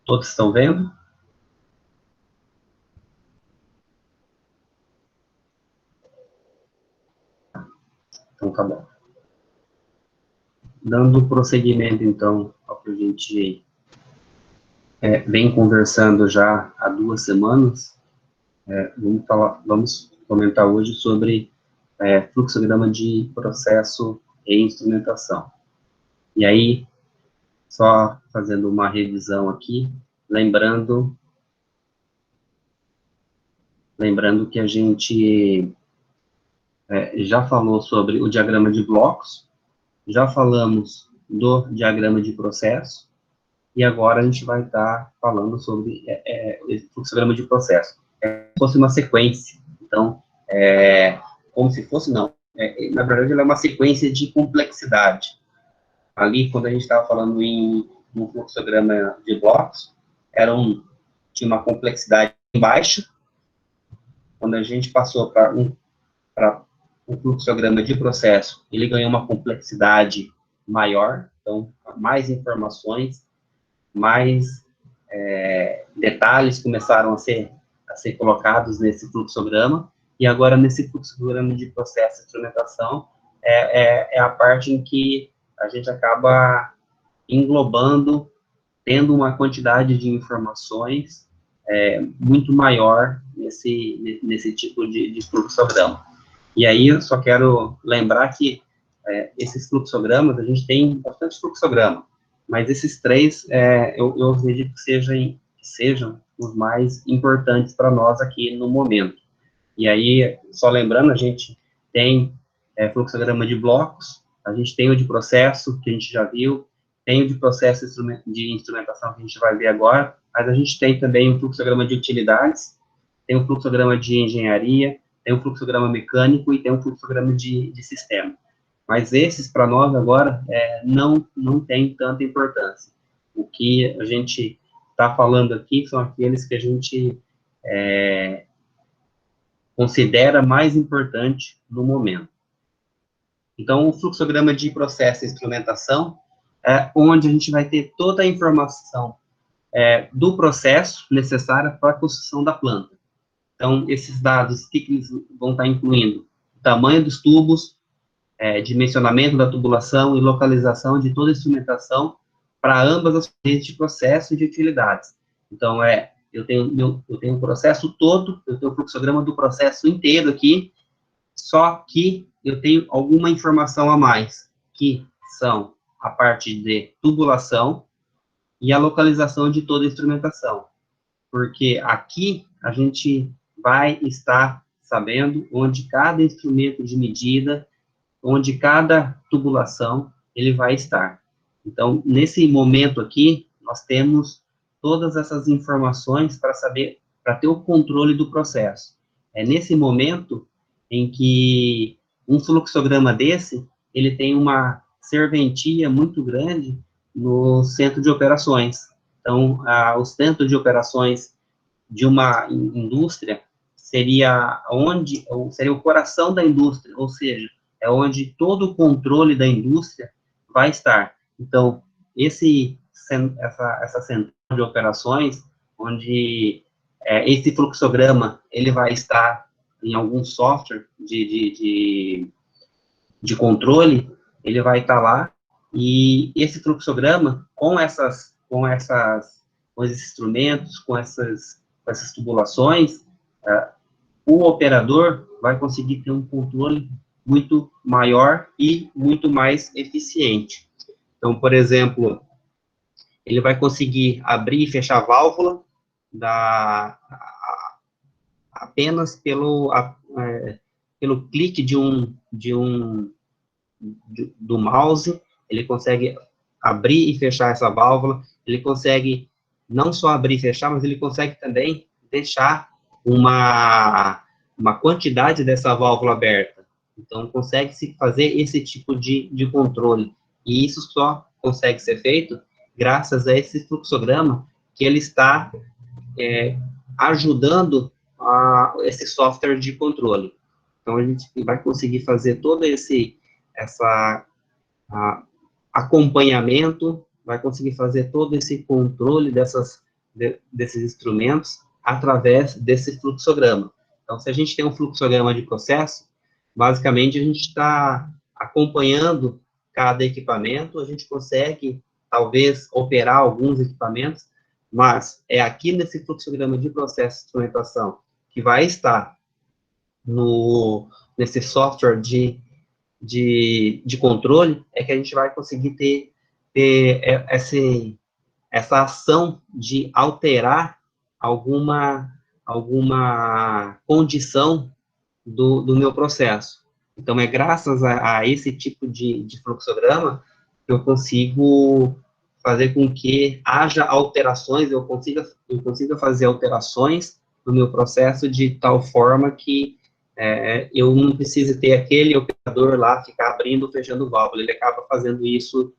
Todos estão vendo? Então, tá bom. Dando prosseguimento, então, ao que a gente vem conversando já há 2 semanas, vamos comentar hoje sobre fluxograma de processo e instrumentação. E aí, só fazendo uma revisão aqui, lembrando que a gente já falou sobre o diagrama de blocos, já falamos do diagrama de processo, e agora a gente vai estar falando sobre esse fluxograma de processo. Como se fosse uma sequência. Então, como se fosse, não. Na verdade, ela é uma sequência de complexidade. Ali, quando a gente estava falando em um fluxograma de blocos, tinha uma complexidade baixa. Quando a gente passou para um fluxograma de processo, ele ganhou uma complexidade maior, então, mais informações, mais detalhes começaram a ser colocados nesse fluxograma, e agora nesse fluxograma de processo e instrumentação, é a parte em que a gente acaba englobando, tendo uma quantidade de informações muito maior nesse tipo de fluxograma. E aí eu só quero lembrar que esses fluxogramas, a gente tem bastante fluxograma, mas esses 3, eu acredito que sejam os mais importantes para nós aqui no momento. E aí, só lembrando, a gente tem fluxograma de blocos, a gente tem o de processo, que a gente já viu, tem o de processo de instrumentação, que a gente vai ver agora, mas a gente tem também o fluxograma de utilidades, tem o fluxograma de engenharia, tem o fluxograma mecânico e tem o fluxograma de sistema. Mas esses, para nós, agora, não tem tanta importância. O que a gente está falando aqui são aqueles que a gente considera mais importante no momento. Então, o fluxograma de processo e instrumentação é onde a gente vai ter toda a informação do processo necessária para a construção da planta. Então, esses dados, o que eles vão estar incluindo? O tamanho dos tubos, dimensionamento da tubulação e localização de toda a instrumentação para ambas as frentes de processo e de utilidades. Então, eu tenho o processo todo, eu tenho o fluxograma do processo inteiro aqui, só que eu tenho alguma informação a mais, que são a parte de tubulação e a localização de toda a instrumentação. Porque aqui a gente vai estar sabendo onde cada instrumento de medida, onde cada tubulação ele vai estar. Então, nesse momento aqui, nós temos todas essas informações para saber, para ter o controle do processo. É nesse momento em que um fluxograma desse, ele tem uma serventia muito grande no centro de operações. Então, o centro de operações de uma indústria seria o coração da indústria, ou seja, é onde todo o controle da indústria vai estar. Então, essa central de operações, onde esse fluxograma, ele vai estar em algum software de controle, ele vai estar lá, e esse fluxograma, com esses instrumentos, com essas tubulações, o operador vai conseguir ter um controle muito maior e muito mais eficiente. Então, por exemplo, ele vai conseguir abrir e fechar a válvula apenas pelo clique do mouse, ele consegue abrir e fechar essa válvula, ele consegue não só abrir e fechar, mas ele consegue também deixar uma quantidade dessa válvula aberta. Então, consegue-se fazer esse tipo de controle. E isso só consegue ser feito graças a esse fluxograma que ele está ajudando esse software de controle. Então, a gente vai conseguir fazer todo esse acompanhamento, vai conseguir fazer todo esse controle dessas desses instrumentos através desse fluxograma. Então, se a gente tem um fluxograma de processo, basicamente a gente está acompanhando cada equipamento, a gente consegue, talvez, operar alguns equipamentos, mas é aqui nesse fluxograma de processo de instrumentação que vai estar nesse software de controle, é que a gente vai conseguir ter essa ação de alterar alguma condição do meu processo. Então, é graças a esse tipo de fluxograma que eu consigo fazer com que haja alterações, eu consiga fazer alterações no meu processo de tal forma que eu não precise ter aquele operador lá ficar abrindo, fechando válvula, ele acaba fazendo isso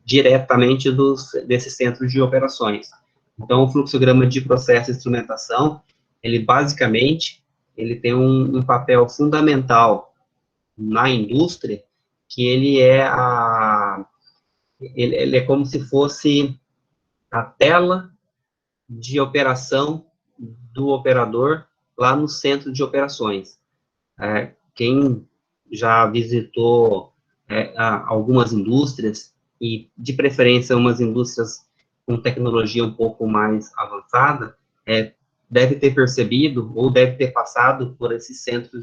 diretamente desses centros de operações. Então, o fluxograma de processo e instrumentação, ele basicamente, ele tem um papel fundamental na indústria, que ele é como se fosse a tela de operação do operador lá no centro de operações. Quem já visitou algumas indústrias, e de preferência umas indústrias com tecnologia um pouco mais avançada, deve ter percebido ou deve ter passado por esse centro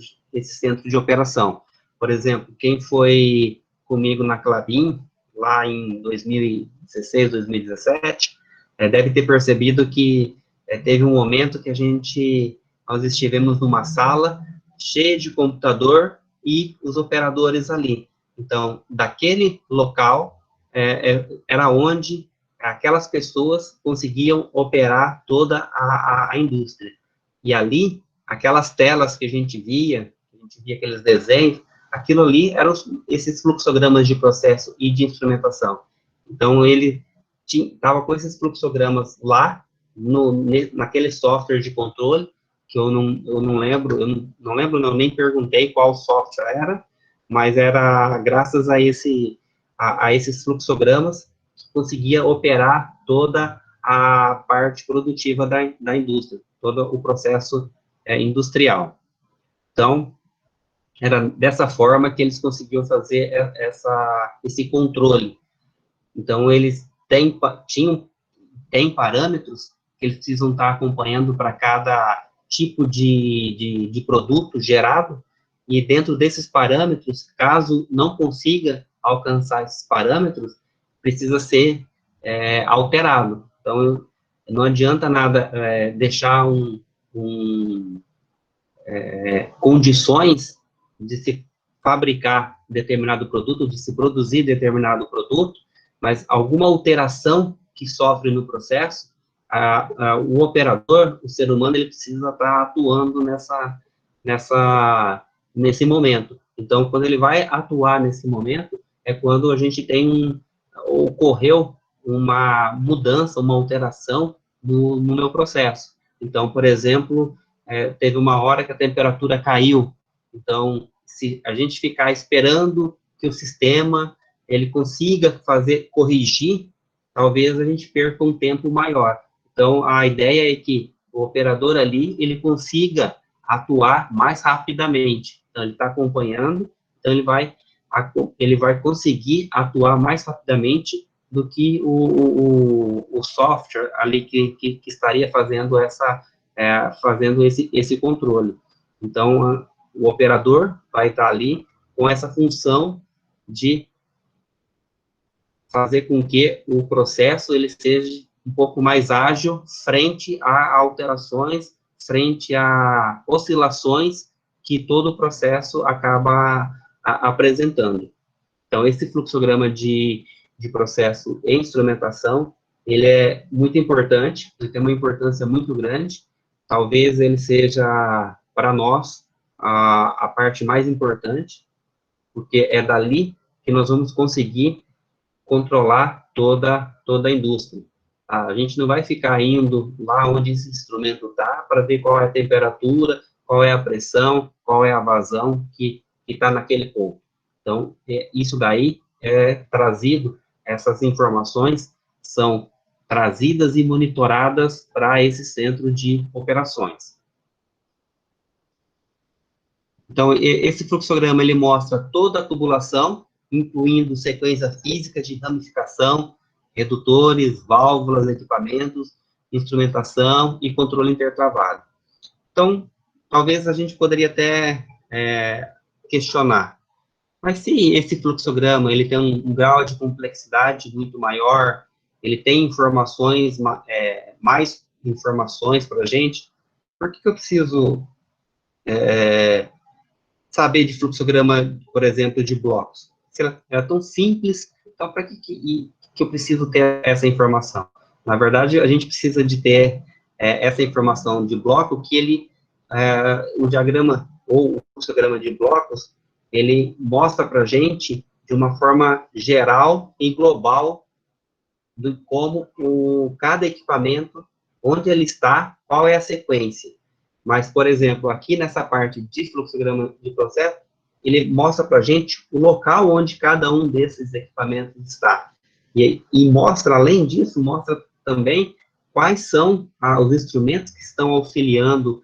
de operação. Por exemplo, quem foi comigo na Klabin, lá em 2016, 2017, deve ter percebido que teve um momento que nós estivemos numa sala cheia de computador e os operadores ali. Então, daquele local, era onde aquelas pessoas conseguiam operar toda a indústria. E ali, aquelas telas que a gente via aqueles desenhos, aquilo ali eram esses fluxogramas de processo e de instrumentação. Então, ele estava com esses fluxogramas lá, naquele software de controle, que eu não lembro, eu nem perguntei qual software era, mas era graças a esses fluxogramas que conseguia operar toda a parte produtiva da indústria, todo o processo industrial. Então, era dessa forma que eles conseguiam fazer esse controle. Então, eles têm parâmetros que eles precisam estar acompanhando para cada tipo de produto gerado, e dentro desses parâmetros, caso não consiga alcançar esses parâmetros, precisa ser alterado. Então, não adianta nada deixar condições de se fabricar determinado produto, de se produzir determinado produto, mas alguma alteração que sofre no processo, o operador, o ser humano, ele precisa estar atuando nesse momento. Então, quando ele vai atuar nesse momento, é quando a gente ocorreu uma mudança, uma alteração no meu processo. Então, por exemplo, teve uma hora que a temperatura caiu. Então, se a gente ficar esperando que o sistema ele consiga corrigir, talvez a gente perca um tempo maior. Então, a ideia é que o operador ali, ele consiga atuar mais rapidamente. Então, ele está acompanhando, então ele vai conseguir atuar mais rapidamente do que o software ali que estaria fazendo esse controle. Então, o operador vai estar ali com essa função de fazer com que o processo ele seja um pouco mais ágil frente a alterações, frente a oscilações que todo o processo acaba apresentando. Então, esse fluxograma de processo e instrumentação, ele é muito importante, ele tem uma importância muito grande, talvez ele seja, para nós, a parte mais importante, porque é dali que nós vamos conseguir controlar toda a indústria. A gente não vai ficar indo lá onde esse instrumento está para ver qual é a temperatura, qual é a pressão, qual é a vazão que está naquele ponto. Então, isso daí é trazido, essas informações são trazidas e monitoradas para esse centro de operações. Então, esse fluxograma, ele mostra toda a tubulação, incluindo sequência física de ramificação, redutores, válvulas, equipamentos, instrumentação e controle intertravado. Então, talvez a gente poderia até questionar, mas se esse fluxograma ele tem um grau de complexidade muito maior, ele tem informações, mais informações para a gente, por que eu preciso saber de fluxograma, por exemplo, de blocos? Se ela é tão simples, então para que eu preciso ter essa informação? Na verdade, a gente precisa de ter essa informação de bloco, que ele, o diagrama, ou o fluxograma de blocos, ele mostra para a gente, de uma forma geral e global, de como cada equipamento, onde ele está, qual é a sequência. Mas, por exemplo, aqui nessa parte de fluxograma de processo, ele mostra para a gente o local onde cada um desses equipamentos está. E mostra, além disso, mostra também quais são os instrumentos que estão auxiliando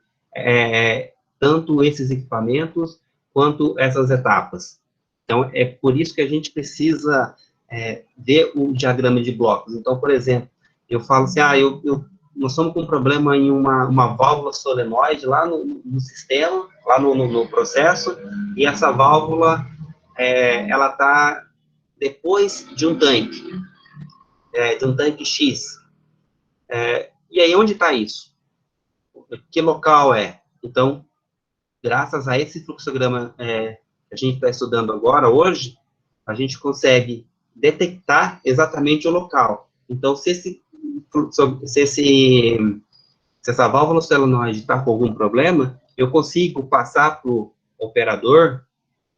tanto esses equipamentos quanto essas etapas. Então, é por isso que a gente precisa ver o diagrama de blocos. Então, por exemplo, eu falo assim, nós estamos com um problema em uma válvula solenoide lá no sistema, lá no processo, e essa válvula, ela está depois de um tanque X. E aí, onde está isso? Que local é? Então, graças a esse fluxograma que a gente está estudando agora, hoje, a gente consegue detectar exatamente o local. Então, se essa válvula solenoide está com algum problema, eu consigo passar para o operador,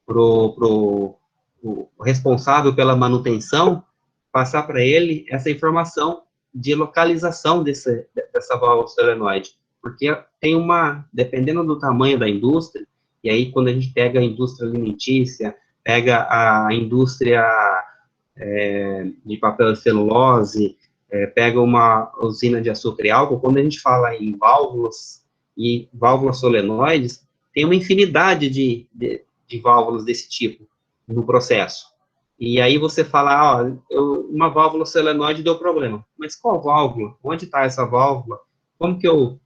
para o responsável pela manutenção, passar para ele essa informação de localização dessa válvula solenoide. Porque tem dependendo do tamanho da indústria, e aí quando a gente pega a indústria alimentícia, pega a indústria de papel e celulose, pega uma usina de açúcar e álcool, quando a gente fala em válvulas e válvulas solenoides, tem uma infinidade de válvulas desse tipo no processo. E aí você fala, uma válvula solenoide deu problema. Mas qual válvula? Onde está essa válvula? Como que eu...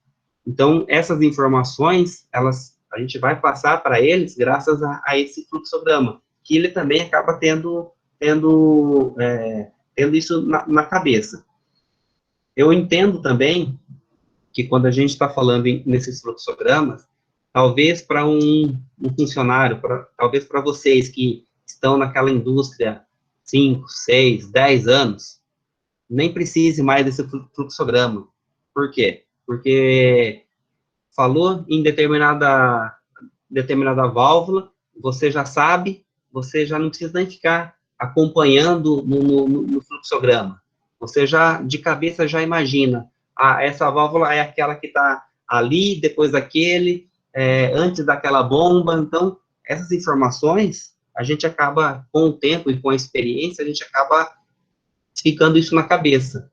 Então, essas informações, a gente vai passar para eles graças a esse fluxograma, que ele também acaba tendo isso na cabeça. Eu entendo também que quando a gente está falando nesses fluxogramas, talvez para um funcionário, talvez para vocês que estão naquela indústria 5, 6, 10 anos, nem precise mais desse fluxograma. Por quê? Porque falou em determinada válvula, você já sabe, você já não precisa nem ficar acompanhando no fluxograma. Você já, de cabeça, já imagina, essa válvula é aquela que está ali, depois daquele, antes daquela bomba. Então, essas informações, a gente acaba, com o tempo e com a experiência, a gente acaba ficando isso na cabeça.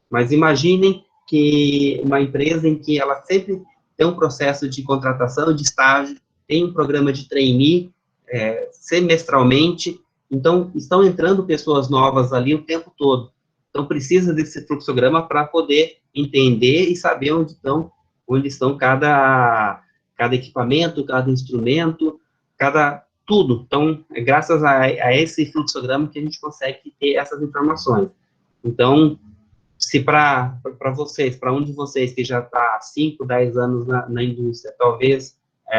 Mas imaginem que uma empresa em que ela sempre tem um processo de contratação, de estágio, tem um programa de trainee, semestralmente, então, estão entrando pessoas novas ali o tempo todo. Então, precisa desse fluxograma para poder entender e saber onde estão cada equipamento, cada instrumento, tudo. Então, é graças a esse fluxograma que a gente consegue ter essas informações. Então, se para vocês, para um de vocês que já está há 5, 10 anos na indústria, talvez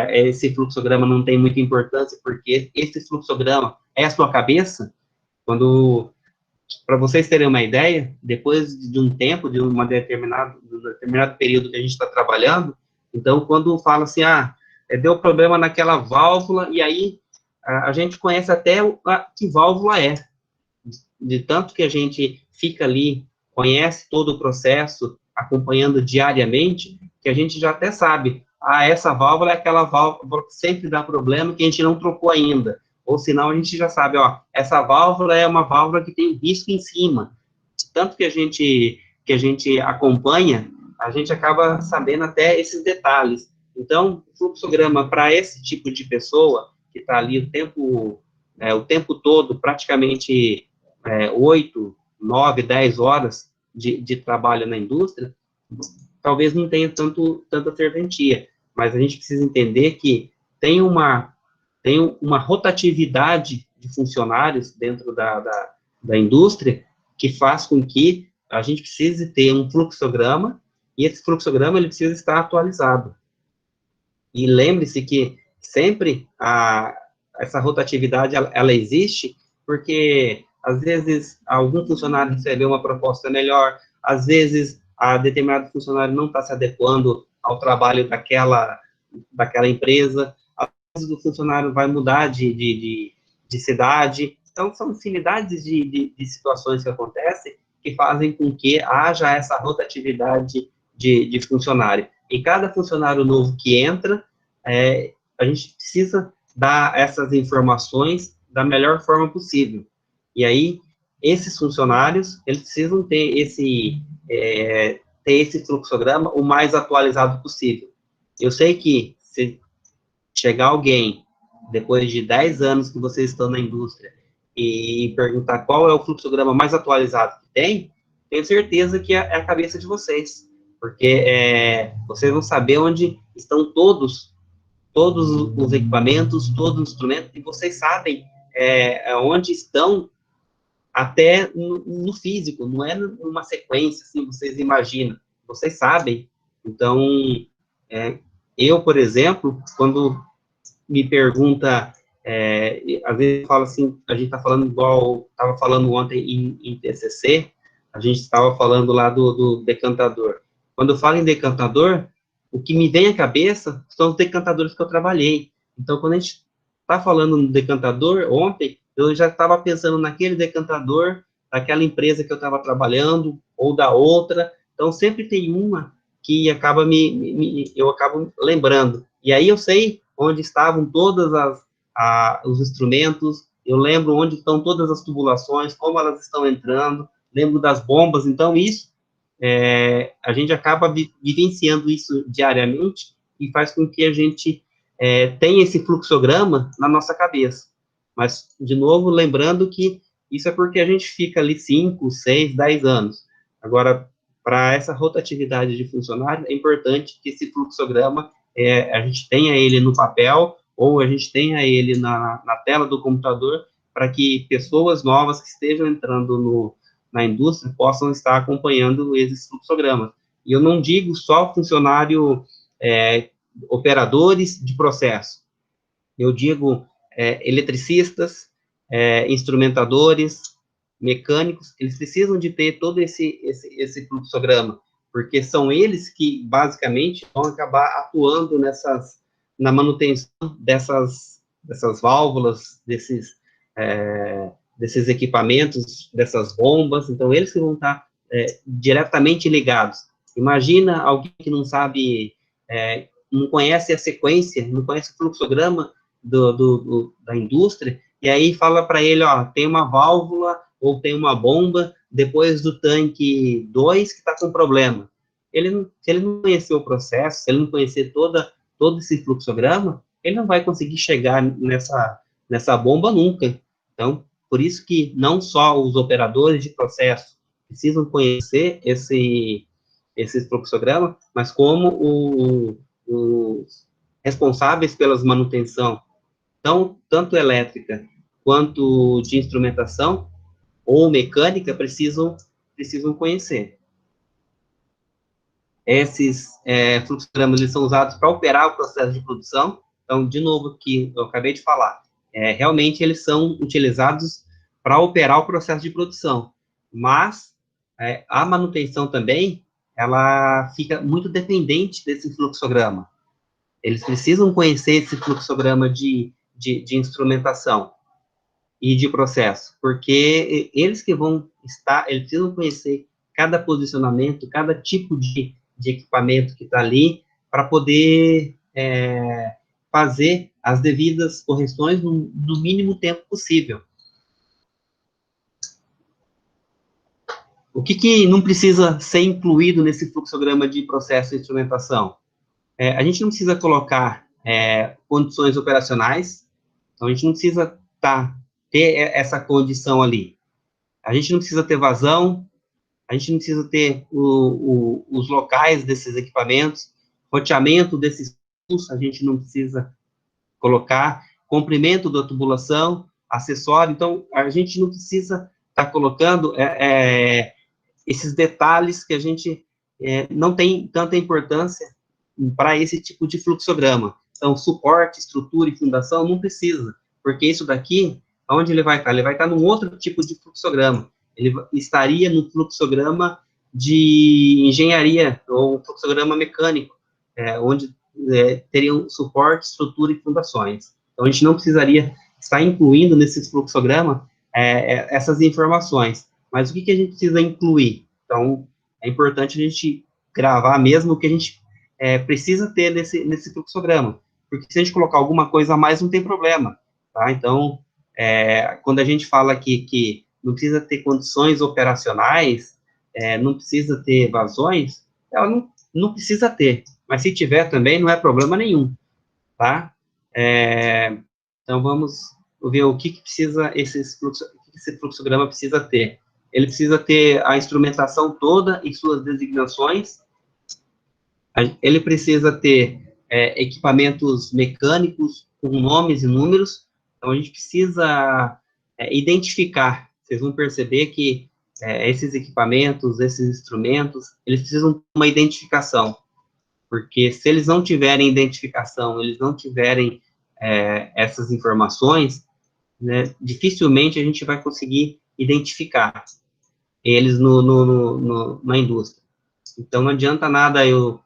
esse fluxograma não tem muita importância, porque esse fluxograma é a sua cabeça, para vocês terem uma ideia, depois de um tempo, de um determinado período que a gente está trabalhando, então, quando fala assim, deu problema naquela válvula, e aí a gente conhece até que válvula é, de tanto que a gente fica ali, conhece todo o processo, acompanhando diariamente, que a gente já até sabe, essa válvula é aquela válvula que sempre dá problema, que a gente não trocou ainda. Ou senão a gente já sabe, essa válvula é uma válvula que tem risco em cima. Tanto que a gente que a gente acompanha, a gente acaba sabendo até esses detalhes. Então, o fluxograma para esse tipo de pessoa, que está ali o tempo todo, praticamente 8, 9, 10 horas de trabalho na indústria, talvez não tenha tanta serventia, mas a gente precisa entender que tem uma rotatividade de funcionários dentro da indústria que faz com que a gente precise ter um fluxograma, e esse fluxograma ele precisa estar atualizado. E lembre-se que sempre essa rotatividade, ela existe, porque, às vezes, algum funcionário recebeu uma proposta melhor, às vezes, a determinado funcionário não está se adequando ao trabalho daquela empresa, às vezes o funcionário vai mudar de cidade. Então, são infinidades de situações que acontecem que fazem com que haja essa rotatividade de funcionário. E cada funcionário novo que entra, a gente precisa dar essas informações da melhor forma possível. E aí, esses funcionários, eles precisam ter esse fluxograma o mais atualizado possível. Eu sei que se chegar alguém, depois de 10 anos que vocês estão na indústria, e perguntar qual é o fluxograma mais atualizado que tem, tenho certeza que é a cabeça de vocês, porque vocês vão saber onde estão todos os equipamentos, todos os instrumentos, e vocês sabem onde estão até no físico, não é numa sequência, assim, vocês imaginam, vocês sabem. Então, eu, por exemplo, quando me pergunta, às vezes eu falo assim, a gente está falando igual, estava falando ontem em TCC, a gente estava falando lá do decantador. Quando eu falo em decantador, o que me vem à cabeça são os decantadores que eu trabalhei. Então, quando a gente está falando no decantador, ontem, eu já estava pensando naquele decantador, daquela empresa que eu estava trabalhando, ou da outra. Então, sempre tem uma que acaba eu acabo lembrando. E aí eu sei onde estavam todos os instrumentos, eu lembro onde estão todas as tubulações, como elas estão entrando, lembro das bombas. Então, isso, a gente acaba vivenciando isso diariamente e faz com que a gente tenha esse fluxograma na nossa cabeça. Mas, de novo, lembrando que isso é porque a gente fica ali 5, 6, 10 anos. Agora, para essa rotatividade de funcionário, é importante que esse fluxograma, a gente tenha ele no papel, ou a gente tenha ele na tela do computador, para que pessoas novas que estejam entrando na indústria possam estar acompanhando esses fluxogramas. E eu não digo só funcionário, operadores de processo, eu digo eletricistas, instrumentadores, mecânicos, eles precisam de ter todo esse fluxograma, porque são eles que, basicamente, vão acabar atuando na manutenção dessas válvulas, desses equipamentos, dessas bombas. Então, eles que vão estar diretamente ligados. Imagina alguém que não sabe, não conhece a sequência, não conhece o fluxograma da indústria, e aí fala para ele, ó, tem uma válvula ou tem uma bomba depois do tanque 2 que está com problema. Se ele não conhecer o processo, se ele não conhecer todo esse fluxograma, ele não vai conseguir chegar nessa bomba nunca. Então, por isso que não só os operadores de processo precisam conhecer esse fluxograma, mas como os responsáveis pelas manutenção, tanto elétrica quanto de instrumentação ou mecânica, precisam conhecer. Esses fluxogramas, eles são usados para operar o processo de produção. Então, de novo, que eu acabei de falar, realmente eles são utilizados para operar o processo de produção, mas a manutenção também, ela fica muito dependente desse fluxograma. Eles precisam conhecer esse fluxograma de instrumentação e de processo, porque eles que vão eles precisam conhecer cada posicionamento, cada tipo de equipamento que está ali, para poder fazer as devidas correções no mínimo tempo possível. O que não precisa ser incluído nesse fluxograma de processo de instrumentação? A gente não precisa colocar condições operacionais, então a gente não precisa ter essa condição ali. A gente não precisa ter vazão, a gente não precisa ter os locais desses equipamentos, roteamento desses tubos, a gente não precisa colocar, comprimento da tubulação, acessório, então a gente não precisa estar colocando esses detalhes que a gente não tem tanta importância para esse tipo de fluxograma. Então, suporte, estrutura e fundação não precisa, porque isso daqui, onde ele vai estar? Ele vai estar num outro tipo de fluxograma. Ele estaria no fluxograma de engenharia, ou fluxograma mecânico, onde teriam suporte, estrutura e fundações. Então, a gente não precisaria estar incluindo nesse fluxograma essas informações. Mas o que a gente precisa incluir? Então, é importante a gente gravar mesmo o que a gente precisa ter nesse fluxograma, porque se a gente colocar alguma coisa a mais, não tem problema, tá? Então, quando a gente fala aqui que não precisa ter condições operacionais, não precisa ter vazões, ela não precisa ter, mas se tiver também, não é problema nenhum, tá? Então, vamos ver o que precisa esse fluxograma precisa ter. Ele precisa ter a instrumentação toda e suas designações. Ele precisa ter equipamentos mecânicos com nomes e números. Então, a gente precisa identificar. Vocês vão perceber que esses equipamentos, esses instrumentos, eles precisam de uma identificação. Porque se eles não tiverem identificação, eles não tiverem essas informações, né, dificilmente a gente vai conseguir identificar eles na indústria. Então, não adianta nada eu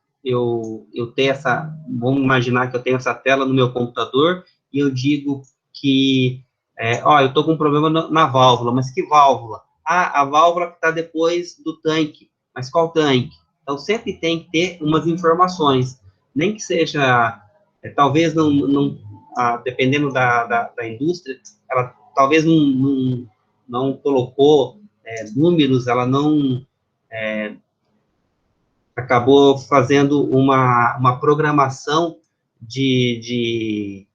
ter essa, vamos imaginar que eu tenho essa tela no meu computador e eu digo que, eu estou com um problema na válvula, mas que válvula? Ah, a válvula que está depois do tanque, mas qual tanque? Então, sempre tem que ter umas informações, nem que seja, talvez dependendo da indústria, ela talvez não colocou números, ela não acabou fazendo uma programação de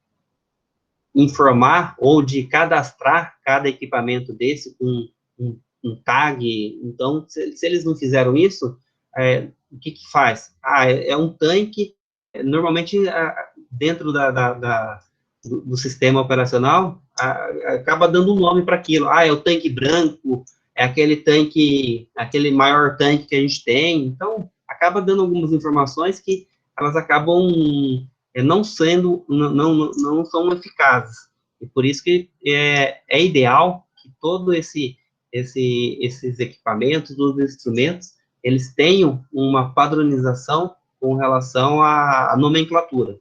informar ou de cadastrar cada equipamento desse com um tag. Então, se eles não fizeram isso, o que faz? É um tanque, normalmente, dentro do sistema operacional, acaba dando um nome para aquilo. É o tanque branco, é aquele maior tanque que a gente tem. Então, acaba dando algumas informações que elas acabam não são eficazes. E por isso que é ideal que todos esses equipamentos, os instrumentos, eles tenham uma padronização com relação à nomenclatura.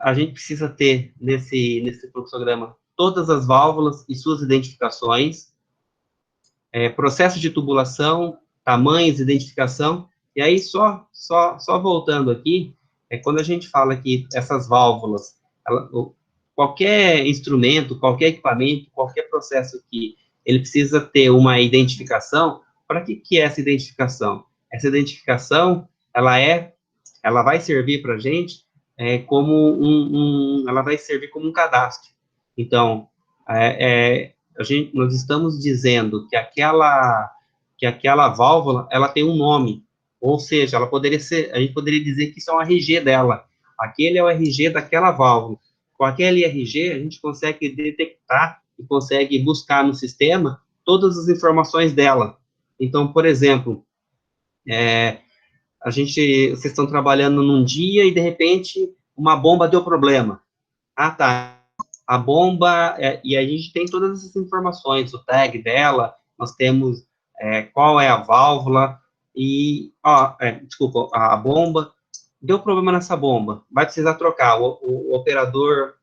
A gente precisa ter nesse fluxograma todas as válvulas e suas identificações, processo de tubulação, tamanhos, identificação, e aí só voltando aqui, quando a gente fala que essas válvulas, qualquer instrumento, qualquer equipamento, qualquer processo que ele precisa ter uma identificação, para que é essa identificação? Essa identificação, ela vai servir para a gente ela vai servir como um cadastro. Então, nós estamos dizendo que aquela válvula, ela tem um nome, ou seja, a gente poderia dizer que isso é um RG dela. Aquele é o RG daquela válvula. Com aquele RG, a gente consegue detectar e consegue buscar no sistema todas as informações dela. Então, por exemplo, vocês estão trabalhando num dia e, de repente, uma bomba deu problema. Tá. A bomba, e a gente tem todas essas informações, o tag dela, nós temos qual é a válvula, e, desculpa, a bomba, deu problema nessa bomba, vai precisar trocar, o operador,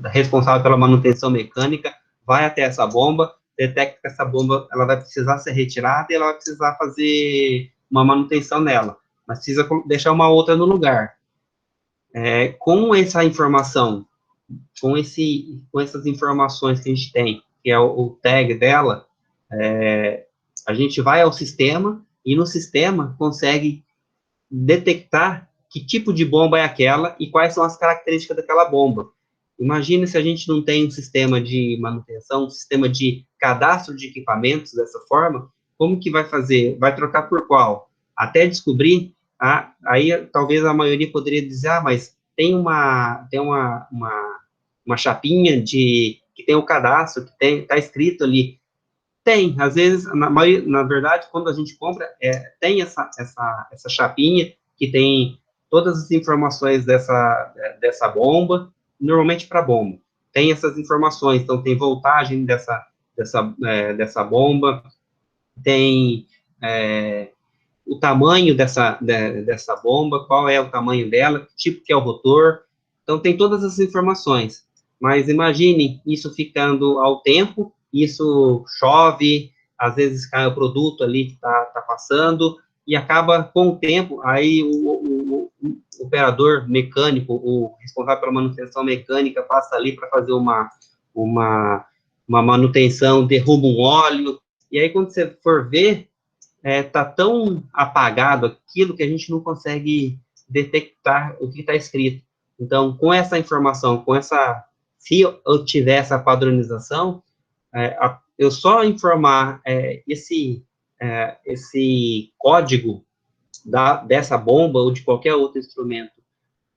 responsável pela manutenção mecânica, vai até essa bomba, detecta que essa bomba, ela vai precisar ser retirada e ela vai precisar fazer uma manutenção nela, mas precisa deixar uma outra no lugar. Com essa informação, com essas informações que a gente tem, que é o tag dela, a gente vai ao sistema e no sistema consegue detectar que tipo de bomba é aquela e quais são as características daquela bomba. Imagina se a gente não tem um sistema de manutenção, um sistema de cadastro de equipamentos dessa forma, como que vai fazer? Vai trocar por qual? Até descobrir, aí talvez a maioria poderia dizer, mas tem uma chapinha que tem o cadastro, que está escrito ali. Tem, às vezes, na verdade, quando a gente compra, tem essa chapinha que tem todas as informações dessa bomba, normalmente para bomba. Tem essas informações, então tem voltagem dessa bomba, tem o tamanho dessa bomba, qual é o tamanho dela, que tipo que é o rotor, então tem todas essas informações. Mas imagine isso ficando ao tempo, isso chove, às vezes cai o produto ali que tá passando, e acaba com o tempo, aí o operador mecânico, o responsável pela manutenção mecânica, passa ali para fazer uma manutenção, derruba um óleo, e aí quando você for ver, tá tão apagado aquilo que a gente não consegue detectar o que está escrito. Então, com essa informação, se eu tiver essa padronização, eu só informar esse código dessa bomba ou de qualquer outro instrumento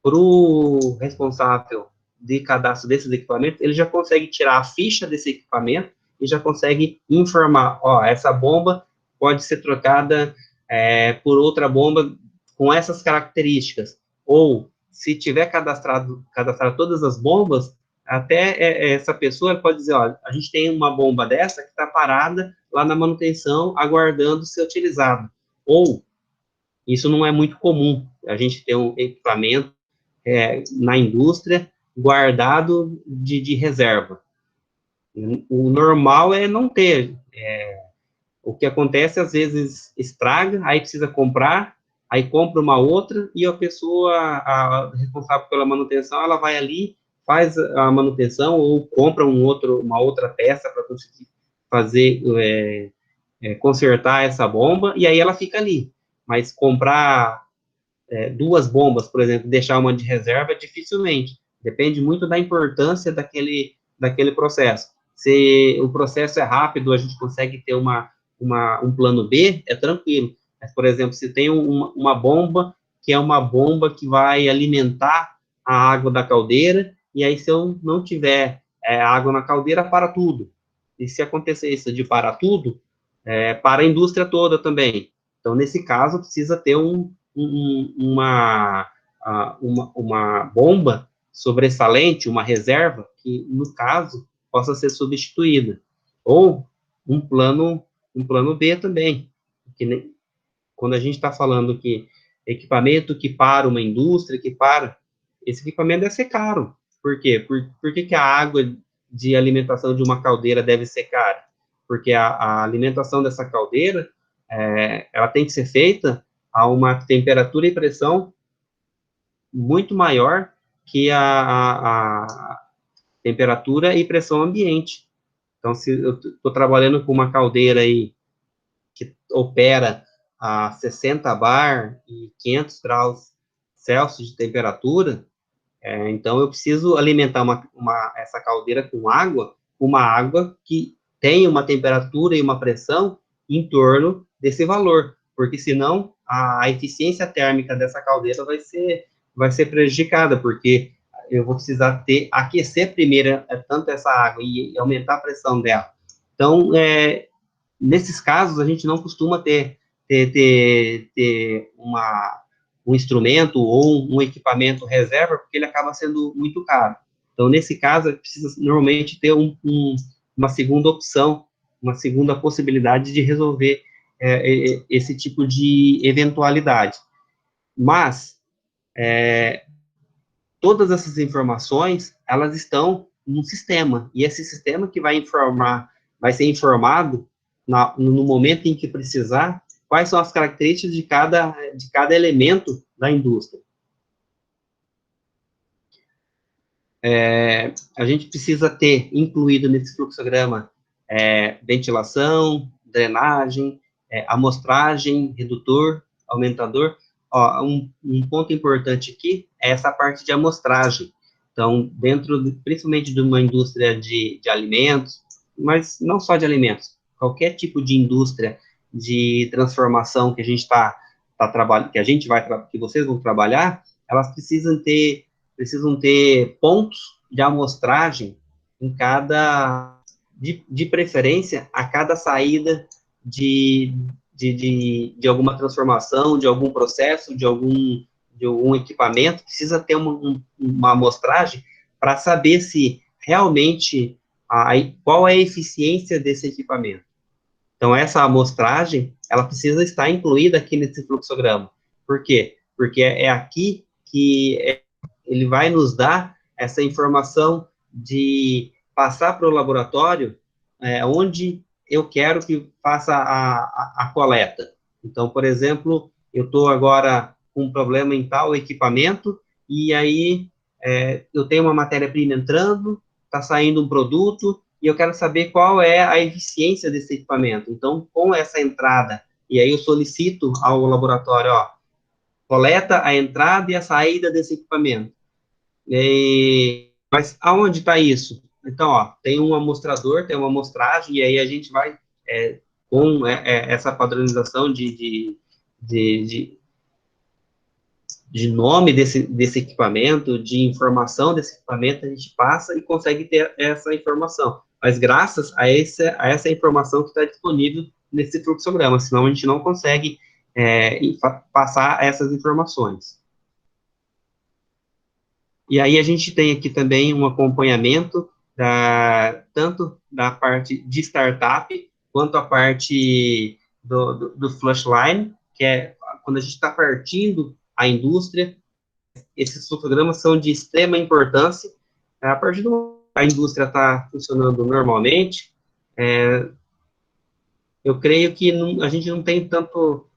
para o responsável de cadastro desses equipamentos, ele já consegue tirar a ficha desse equipamento e já consegue informar, essa bomba pode ser trocada por outra bomba com essas características. Ou, se tiver cadastrado todas as bombas, até essa pessoa pode dizer, a gente tem uma bomba dessa que está parada lá na manutenção, aguardando ser utilizada. Ou, isso não é muito comum, a gente ter um equipamento na indústria guardado de reserva. O normal é não ter. O que acontece, às vezes, estraga, aí precisa comprar, aí compra uma outra, e a pessoa, a responsável pela manutenção, ela vai ali, faz a manutenção, ou compra uma outra peça para conseguir fazer, consertar essa bomba, e aí ela fica ali. Mas comprar duas bombas, por exemplo, deixar uma de reserva, dificilmente. Depende muito da importância daquele processo. Se o processo é rápido, a gente consegue ter um plano B, é tranquilo. Mas, por exemplo, se tem uma bomba, que é uma bomba que vai alimentar a água da caldeira, e aí se eu não tiver água na caldeira, para tudo. E se acontecer isso de parar tudo, para a indústria toda também. Então, nesse caso, precisa ter uma bomba sobressalente, uma reserva, que, no caso, possa ser substituída. Ou um plano B também. Que, quando a gente está falando que equipamento que para uma indústria, esse equipamento deve ser caro. Por quê? Por que a água de alimentação de uma caldeira deve ser cara? Porque a alimentação dessa caldeira, ela tem que ser feita a uma temperatura e pressão muito maior que a temperatura e pressão ambiente. Então, se eu estou trabalhando com uma caldeira aí que opera a 60 bar e 500 graus Celsius de temperatura, então eu preciso alimentar essa caldeira com água, uma água que tem uma temperatura e uma pressão em torno desse valor, porque senão a eficiência térmica dessa caldeira vai ser prejudicada, porque eu vou precisar aquecer primeiro tanto essa água e aumentar a pressão dela. Então, nesses casos, a gente não costuma ter um instrumento ou um equipamento reserva, porque ele acaba sendo muito caro. Então, nesse caso, precisa normalmente ter uma segunda opção, uma segunda possibilidade de resolver esse tipo de eventualidade. Mas, todas essas informações, elas estão num sistema, e esse sistema que vai ser informado no momento em que precisar, quais são as características de cada elemento da indústria. A gente precisa ter incluído nesse fluxograma ventilação, drenagem, amostragem, redutor, aumentador. Ó, um ponto importante aqui é essa parte de amostragem. Então, principalmente de uma indústria de alimentos, mas não só de alimentos, qualquer tipo de indústria de transformação que a gente trabalhando, que vocês vão trabalhar, elas precisam ter pontos de amostragem em de preferência, a cada saída de alguma transformação, de algum processo, de algum equipamento, precisa ter uma amostragem para saber se realmente qual é a eficiência desse equipamento. Então, essa amostragem, ela precisa estar incluída aqui nesse fluxograma. Por quê? Porque é aqui que ele vai nos dar essa informação de passar para o laboratório onde eu quero que faça a coleta. Então, por exemplo, eu estou agora com um problema em tal equipamento, e aí eu tenho uma matéria-prima entrando, está saindo um produto, e eu quero saber qual é a eficiência desse equipamento. Então, com essa entrada, e aí eu solicito ao laboratório, coleta a entrada e a saída desse equipamento. Mas aonde está isso? Então, tem um amostrador, tem uma amostragem, e aí a gente vai, com essa padronização de nome desse equipamento, de informação desse equipamento, a gente passa e consegue ter essa informação. Mas graças a essa informação que está disponível nesse fluxograma, senão a gente não consegue passar essas informações. E aí a gente tem aqui também um acompanhamento tanto da parte de startup, quanto a parte do Flushline, que é quando a gente está partindo a indústria. Esses fluxogramas são de extrema importância. A partir do momento que a indústria está funcionando normalmente, eu creio que a gente não tem tantos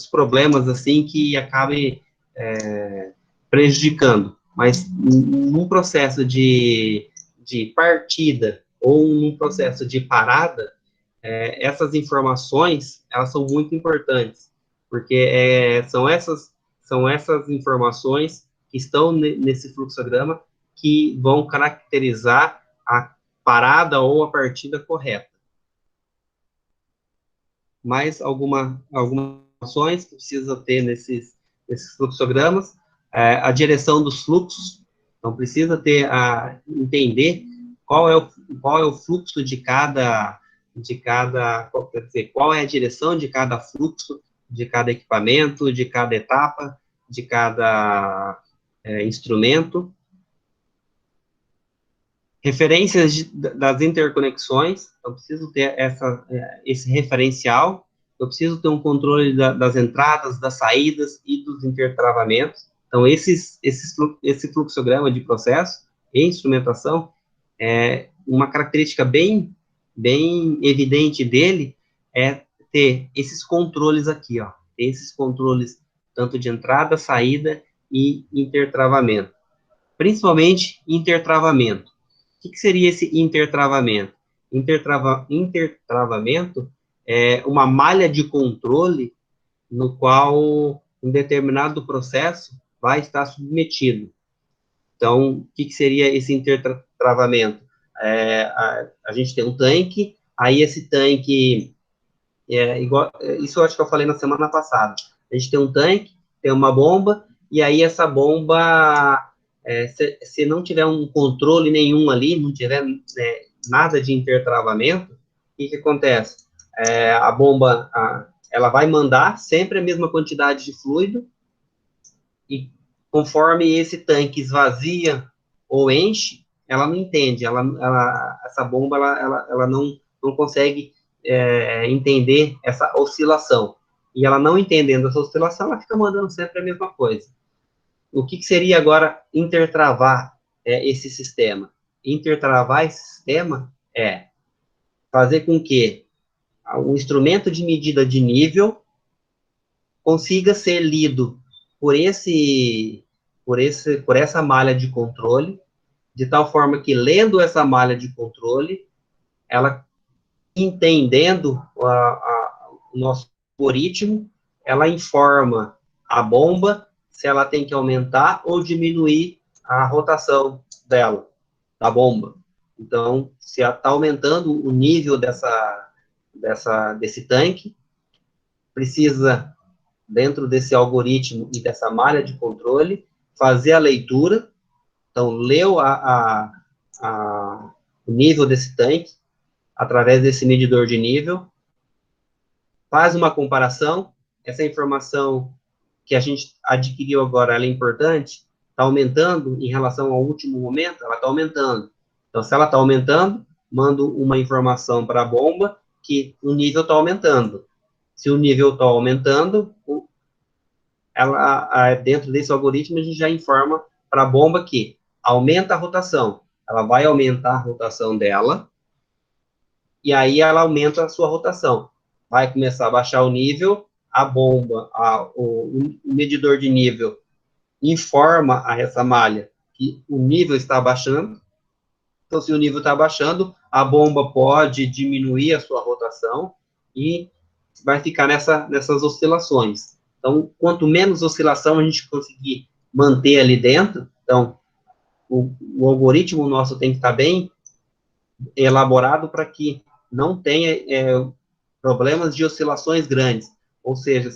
problemas assim que acabe prejudicando. Mas num processo de partida ou num processo de parada, essas informações, elas são muito importantes, porque são essas informações que estão nesse fluxograma que vão caracterizar a parada ou a partida correta. Mais algumas ações que precisa ter nesses fluxogramas, a direção dos fluxos, então precisa entender qual é o fluxo quer dizer, qual é a direção de cada fluxo, de cada equipamento, de cada etapa, de cada instrumento. Referências das interconexões, eu preciso ter esse referencial, eu preciso ter um controle das entradas, das saídas e dos intertravamentos. Então, esse fluxograma de processo e instrumentação, uma característica bem evidente dele é ter esses controles aqui, esses controles tanto de entrada, saída e intertravamento. Principalmente intertravamento. O que seria esse intertravamento? Intertravamento é uma malha de controle no qual um determinado processo vai estar submetido. Então, o que seria esse intertravamento? A gente tem um tanque, aí esse tanque isso eu acho que eu falei na semana passada. A gente tem um tanque, tem uma bomba, e aí essa bomba, se não tiver um controle nenhum ali, não tiver nada de intertravamento, o que acontece? A bomba, ela vai mandar sempre a mesma quantidade de fluido, e conforme esse tanque esvazia ou enche, ela não entende, essa bomba, ela não consegue entender essa oscilação. E ela não entendendo essa oscilação, ela fica mandando sempre a mesma coisa. O que seria agora intertravar esse sistema? Intertravar esse sistema é fazer com que o instrumento de medida de nível consiga ser lido por essa malha de controle, de tal forma que, lendo essa malha de controle, ela entendendo o nosso algoritmo, ela informa a bomba se ela tem que aumentar ou diminuir a rotação dela, da bomba. Então, se ela está aumentando o nível desse tanque, precisa, dentro desse algoritmo e dessa malha de controle, fazer a leitura. Então, leu o nível desse tanque, através desse medidor de nível, faz uma comparação, essa informação que a gente adquiriu agora, ela é importante, está aumentando em relação ao último momento, ela está aumentando. Então, se ela está aumentando, mando uma informação para a bomba que o nível está aumentando. Se o nível está aumentando, dentro desse algoritmo, a gente já informa para a bomba que aumenta a rotação. Ela vai aumentar a rotação dela, e aí ela aumenta a sua rotação. Vai começar a baixar o nível, a bomba, o medidor de nível informa a essa malha que o nível está baixando. Então, se o nível está baixando, a bomba pode diminuir a sua rotação e vai ficar nessas oscilações. Então, quanto menos oscilação a gente conseguir manter ali dentro, então, o algoritmo nosso tem que estar bem elaborado para que não tenha problemas de oscilações grandes. Ou seja,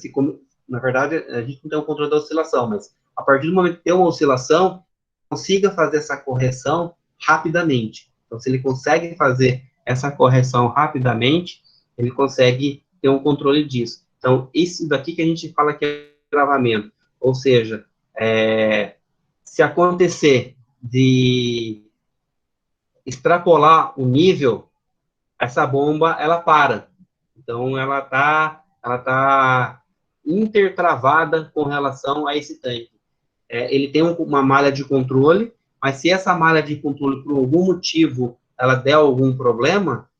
na verdade, a gente não tem o controle da oscilação, mas a partir do momento que tem uma oscilação, consiga fazer essa correção rapidamente. Então, se ele consegue fazer essa correção rapidamente, ele consegue ter um controle disso. Então, isso daqui que a gente fala que é travamento. Ou seja, se acontecer de extrapolar o nível, essa bomba, ela para. Então, ela tá intertravada com relação a esse tanque. Ele tem uma malha de controle, mas se essa malha de controle, por algum motivo, ela der algum problema,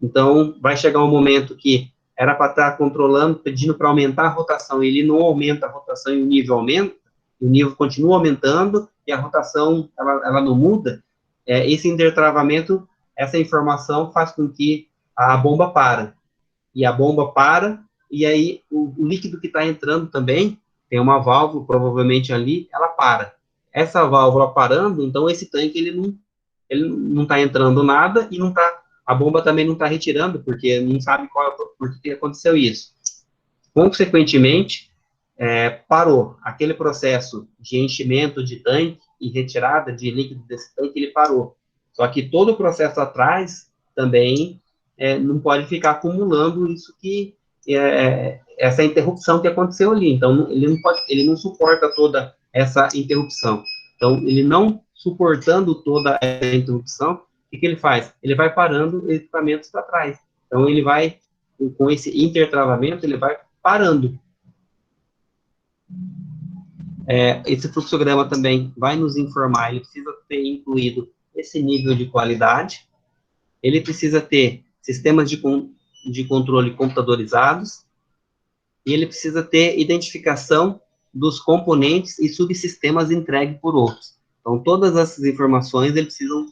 então vai chegar um momento que era para estar controlando, pedindo para aumentar a rotação, ele não aumenta a rotação e o nível aumenta, o nível continua aumentando e a rotação, ela não muda. Esse intertravamento, essa informação faz com que a bomba para. E a bomba para, e aí o líquido que está entrando também, tem uma válvula, provavelmente ali, ela para. Essa válvula parando, então esse tanque, ele não está entrando nada, e a bomba também não está retirando, porque não sabe por que aconteceu isso. Consequentemente, parou. Aquele processo de enchimento de tanque e retirada de líquido desse tanque, ele parou. Só que todo o processo atrás também não pode ficar acumulando isso essa interrupção que aconteceu ali. Então, ele não suporta toda essa interrupção. Então, ele não suportando toda essa interrupção, o que ele faz? Ele vai parando os equipamentos para trás. Então, ele vai, com esse intertravamento, ele vai parando. Esse fluxograma também vai nos informar, ele precisa ter incluído esse nível de qualidade, ele precisa ter sistemas de controle computadorizados, e ele precisa ter identificação dos componentes e subsistemas entregues por outros. Então, todas essas informações, eles precisam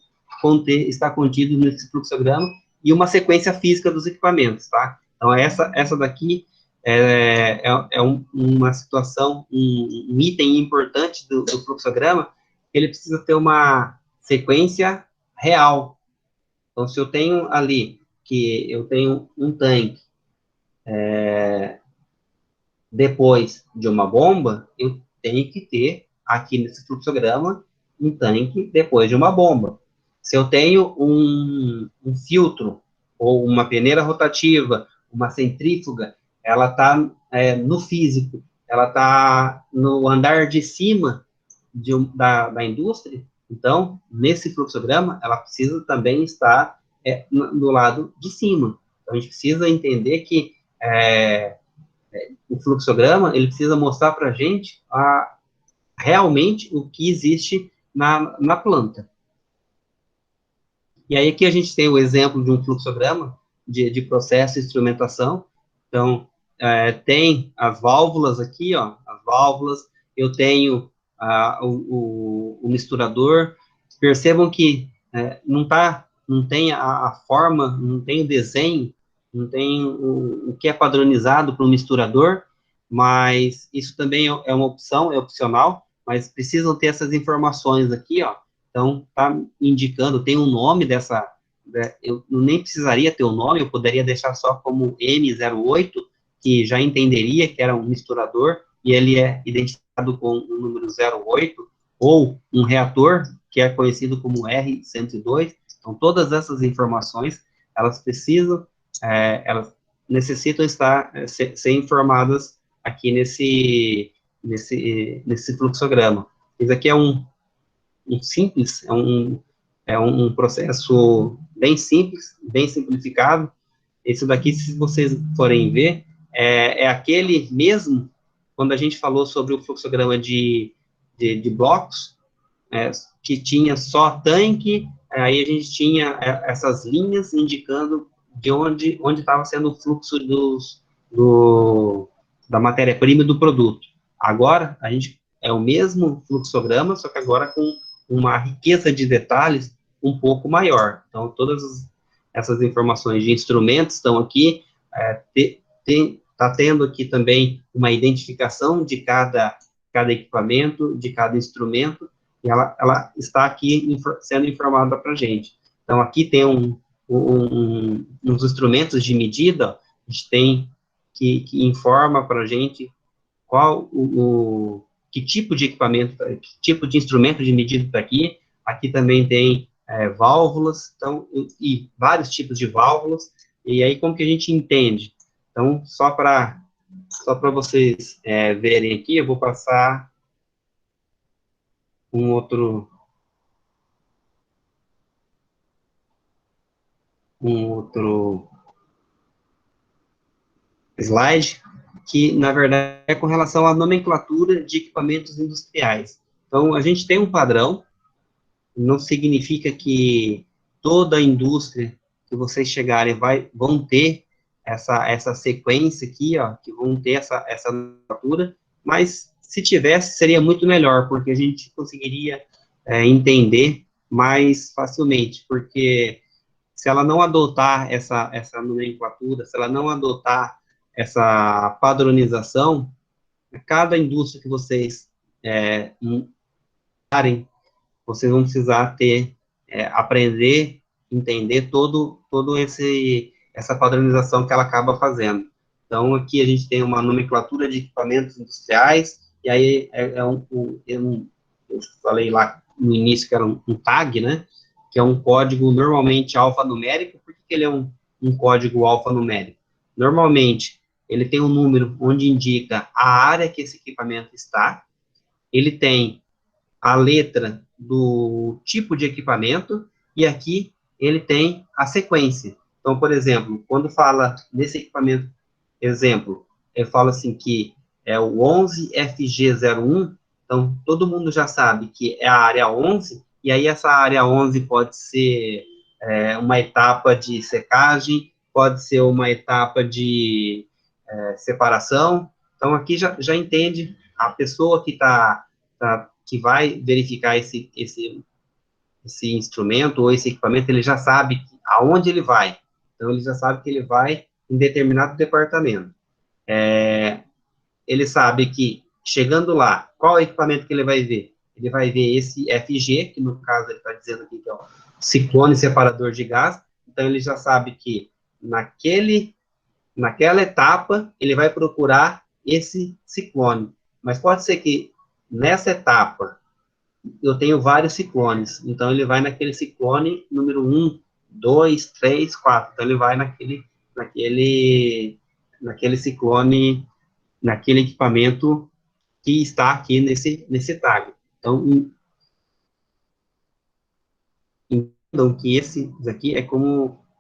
estar contidos nesse fluxograma, e uma sequência física dos equipamentos, tá? Então, essa daqui uma situação, um item importante do fluxograma, ele precisa ter uma sequência real. Então, se eu tenho ali, que eu tenho um tanque, depois de uma bomba, eu tenho que ter, aqui nesse fluxograma, um tanque depois de uma bomba. Se eu tenho um filtro, ou uma peneira rotativa, uma centrífuga, ela está no físico, ela está no andar de cima da indústria, então, nesse fluxograma, ela precisa também estar do lado de cima. Então, a gente precisa entender que o fluxograma, ele precisa mostrar para a gente realmente o que existe na planta. E aí aqui a gente tem o exemplo de um fluxograma de processo e instrumentação. Então, tem as válvulas aqui, ó, as válvulas, eu tenho o misturador. Percebam que não está não tem a forma, não tem o desenho, não tem o que é padronizado para o misturador, mas isso também é uma opção, é opcional, mas precisam ter essas informações aqui, ó. Então, tá indicando, tem um nome dessa, eu nem precisaria ter o nome, eu poderia deixar só como M08, que já entenderia que era um misturador, e ele é identificado com o número 08, ou um reator, que é conhecido como R102. Então, todas essas informações, elas precisam, elas necessitam estar, ser informadas aqui nesse fluxograma. Isso aqui é um simples, é um processo bem simples, bem simplificado. Esse daqui, se vocês forem ver, é aquele mesmo, quando a gente falou sobre o fluxograma de blocos, que tinha só tanque, aí a gente tinha essas linhas indicando de onde estava sendo o fluxo da matéria-prima e do produto. Agora, a gente é o mesmo fluxograma, só que agora com uma riqueza de detalhes um pouco maior. Então, todas essas informações de instrumentos estão aqui, está tendo aqui também uma identificação de cada equipamento, de cada instrumento, e ela está aqui sendo informada para a gente. Então, aqui tem uns instrumentos de medida, a gente tem que informa para a gente qual que tipo de equipamento, que tipo de instrumento de medida está aqui. Aqui também tem válvulas, então, e vários tipos de válvulas, e aí como que a gente entende? Então, só para vocês verem aqui, eu vou passar um outro slide, que, na verdade, é com relação à nomenclatura de equipamentos industriais. Então, a gente tem um padrão, não significa que toda a indústria que vocês chegarem vão ter essa sequência aqui, ó, que vão ter essa nomenclatura, mas se tivesse, seria muito melhor, porque a gente conseguiria entender mais facilmente, porque se ela não adotar essa nomenclatura, se ela não adotar essa padronização, cada indústria que vocês usarem, vocês vão precisar aprender, entender todo essa padronização que ela acaba fazendo. Então, aqui a gente tem uma nomenclatura de equipamentos industriais, e aí eu falei lá no início que era um tag, né, que é um código normalmente alfanumérico. Por que ele é um código alfanumérico? Normalmente, ele tem um número onde indica a área que esse equipamento está, ele tem a letra do tipo de equipamento, e aqui ele tem a sequência. Então, por exemplo, quando fala nesse equipamento, exemplo, eu falo assim que é o 11FG01, então todo mundo já sabe que é a área 11, e aí essa área 11 pode ser uma etapa de secagem, pode ser uma etapa de separação. Então, aqui já entende a pessoa que vai verificar esse instrumento ou esse equipamento, ele já sabe aonde ele vai. Então, ele já sabe que ele vai em determinado departamento. Ele sabe que, chegando lá, qual equipamento que ele vai ver? Ele vai ver esse FG, que no caso ele está dizendo aqui que é o ciclone separador de gás. Então, ele já sabe que naquela etapa, ele vai procurar esse ciclone. Mas pode ser que nessa etapa eu tenho vários ciclones. Então, ele vai naquele ciclone número 1, 2, 3, 4. Então, ele vai naquele ciclone, naquele equipamento que está aqui nesse tag. Então, entendam que esse aqui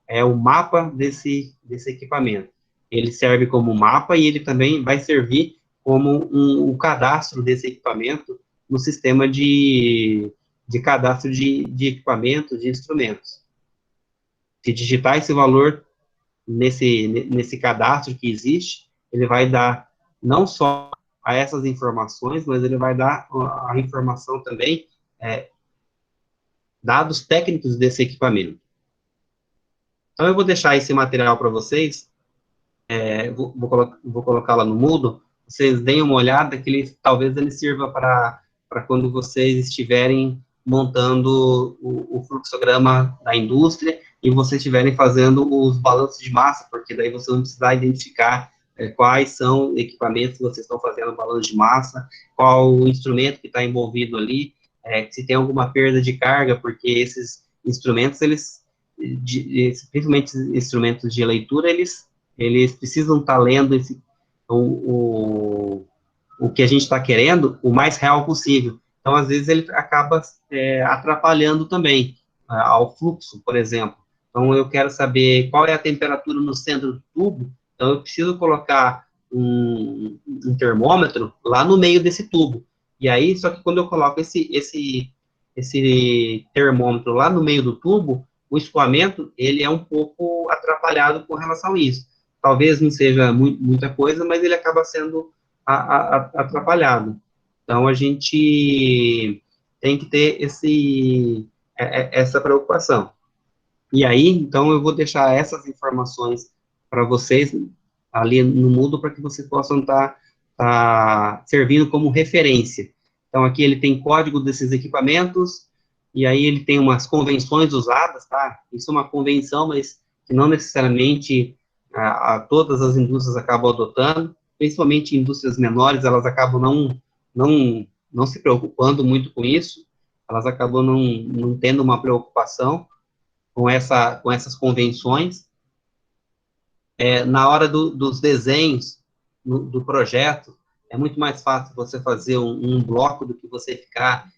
é o mapa desse equipamento. Ele serve como mapa e ele também vai servir como um cadastro desse equipamento no sistema de cadastro de equipamentos, de instrumentos. Se digitar esse valor nesse cadastro que existe, ele vai dar não só a essas informações, mas ele vai dar a informação também, dados técnicos desse equipamento. Então, eu vou deixar esse material para vocês, vou colocar lá no Moodle, vocês deem uma olhada, que talvez ele sirva para quando vocês estiverem montando o fluxograma da indústria e vocês estiverem fazendo os balanços de massa, porque daí você não precisa identificar quais são equipamentos que vocês estão fazendo balanço de massa, qual o instrumento que está envolvido ali, se tem alguma perda de carga, porque esses instrumentos, principalmente instrumentos de leitura, eles precisam estar lendo o que a gente está querendo o mais real possível. Então, às vezes, ele acaba atrapalhando também ao fluxo, por exemplo. Então, eu quero saber qual é a temperatura no centro do tubo, então eu preciso colocar um termômetro lá no meio desse tubo. E aí, só que quando eu coloco esse termômetro lá no meio do tubo, o escoamento, ele é um pouco atrapalhado com relação a isso. Talvez não seja muita coisa, mas ele acaba sendo atrapalhado. Então, a gente tem que ter essa preocupação. E aí, então, eu vou deixar essas informações para vocês ali no Moodle, para que vocês possam estar servindo como referência. Então, aqui ele tem código desses equipamentos, e aí ele tem umas convenções usadas, tá? Isso é uma convenção, mas que não necessariamente todas as indústrias acabam adotando, principalmente indústrias menores, elas acabam não se preocupando muito com isso, elas acabam não tendo uma preocupação com essas convenções. Na hora dos desenhos do projeto, é muito mais fácil você fazer um bloco do que você ficar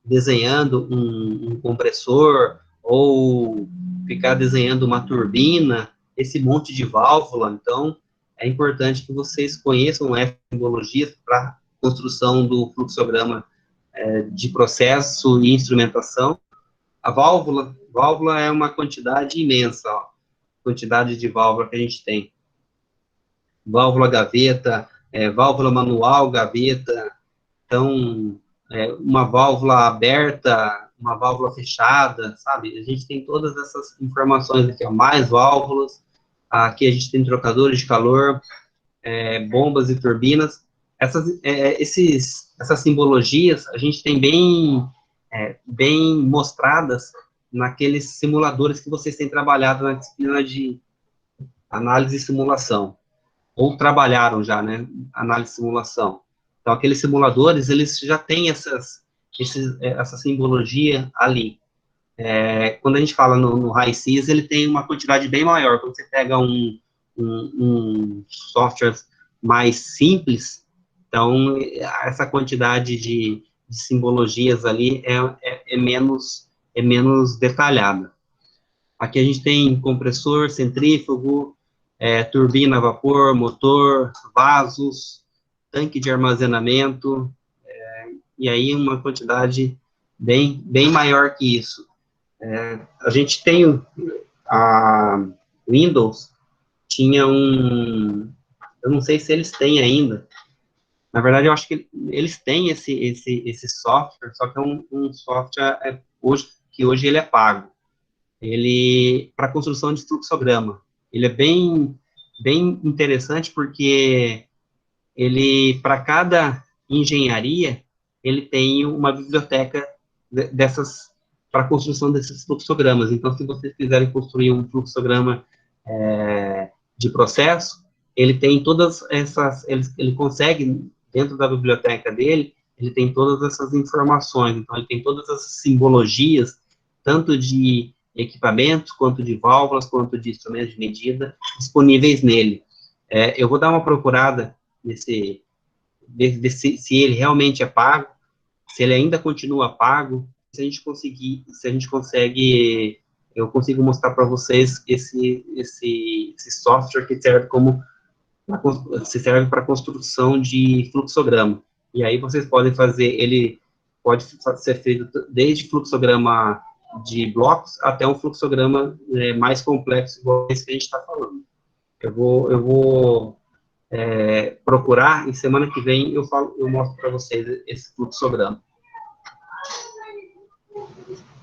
desenhando um compressor ou ficar desenhando uma turbina, esse monte de válvula. Então, é importante que vocês conheçam essas simbologias para construção do fluxograma de processo e instrumentação. A válvula é uma quantidade imensa, ó, quantidade de válvula que a gente tem. Válvula gaveta, válvula manual gaveta, então, uma válvula aberta, uma válvula fechada, sabe? A gente tem todas essas informações aqui, ó, mais válvulas, aqui a gente tem trocadores de calor, bombas e turbinas. Essas simbologias a gente tem bem mostradas naqueles simuladores que vocês têm trabalhado na disciplina de análise e simulação, ou trabalharam já, né, análise e simulação. Então, aqueles simuladores, eles já têm essa simbologia ali. Quando a gente fala no RAICIS, ele tem uma quantidade bem maior. Quando você pega um software mais simples, então, essa quantidade de simbologias ali é menos detalhada. Aqui a gente tem compressor, centrífugo, turbina a vapor, motor, vasos, tanque de armazenamento, e aí uma quantidade bem maior que isso. A gente tem a Windows, tinha eu não sei se eles têm ainda, na verdade eu acho que eles têm esse software, só que é um software que hoje ele é pago. Ele, para construção de fluxograma, ele é bem interessante porque ele, para cada engenharia, ele tem uma biblioteca para a construção desses fluxogramas. Então, se vocês quiserem construir um fluxograma de processo, ele tem todas ele consegue, dentro da biblioteca dele, ele tem todas essas informações. Então, ele tem todas as simbologias, tanto de equipamentos, quanto de válvulas, quanto de instrumentos de medida, disponíveis nele. Eu vou dar uma procurada se ele realmente é pago, se ele ainda continua pago, se a gente consegue, eu consigo mostrar para vocês esse software que serve para construção de fluxograma. E aí vocês podem fazer, ele pode ser feito desde fluxograma de blocos até um fluxograma mais complexo, igual esse que a gente está falando. Eu vou procurar, e semana que vem eu mostro para vocês esse fluxograma.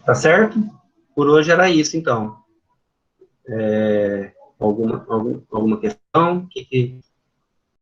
Tá certo? Por hoje era isso, então. alguma questão? O que